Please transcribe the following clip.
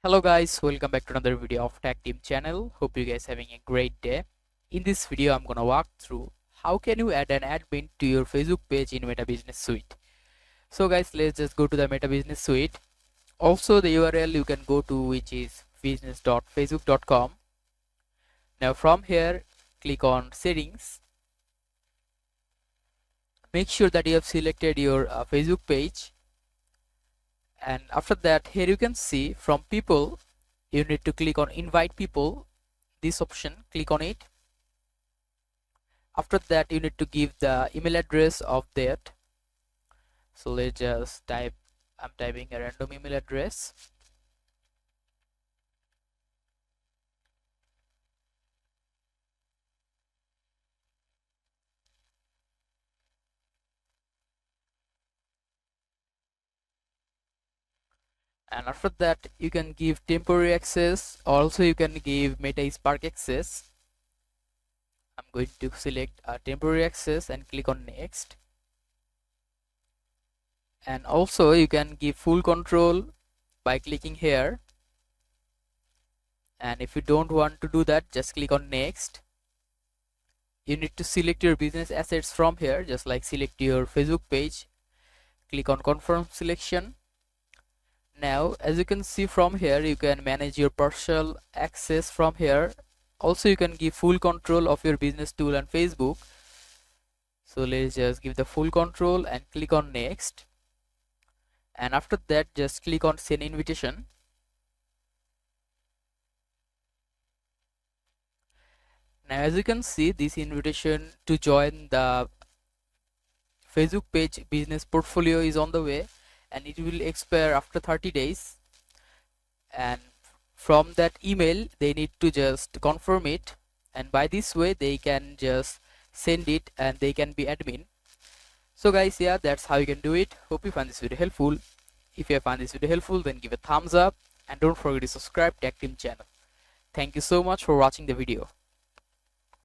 Hello guys, welcome back to another video of Tactim channel. Hope you guys having a great day. In this video I'm gonna walk through how can you add an admin to your Facebook page in Meta Business Suite. So guys, let's just go to the Meta Business Suite. Also the URL you can go to, which is business.facebook.com. Now from here click on settings. Make sure that you have selected your Facebook page, and after that here you can see from people you need to click on invite people. This option, click on it. After that you need to give the email address of that. So let's just type, I'm typing a random email address. And after that you can give temporary access. Also you can give Meta Spark access. I'm going to select temporary access and click on next. And also you can give full control by clicking here, and if you don't want to do that, just click on next. You need to select your business assets from here, just like select your Facebook page, click on confirm selection. Now as you can see from here, you can manage your partial access from here. Also you can give full control of your business tool and Facebook. So let's just give the full control and click on next, and after that just click on send invitation. Now as you can see, this invitation to join the Facebook page business portfolio is on the way, and it will expire after 30 days, and from that email they need to just confirm it, and by this way they can just send it and they can be admin. So guys, yeah, that's how you can do it. Hope you find this video helpful. If you find this video helpful, then give a thumbs up and don't forget to subscribe to Tactim channel. Thank you so much for watching the video.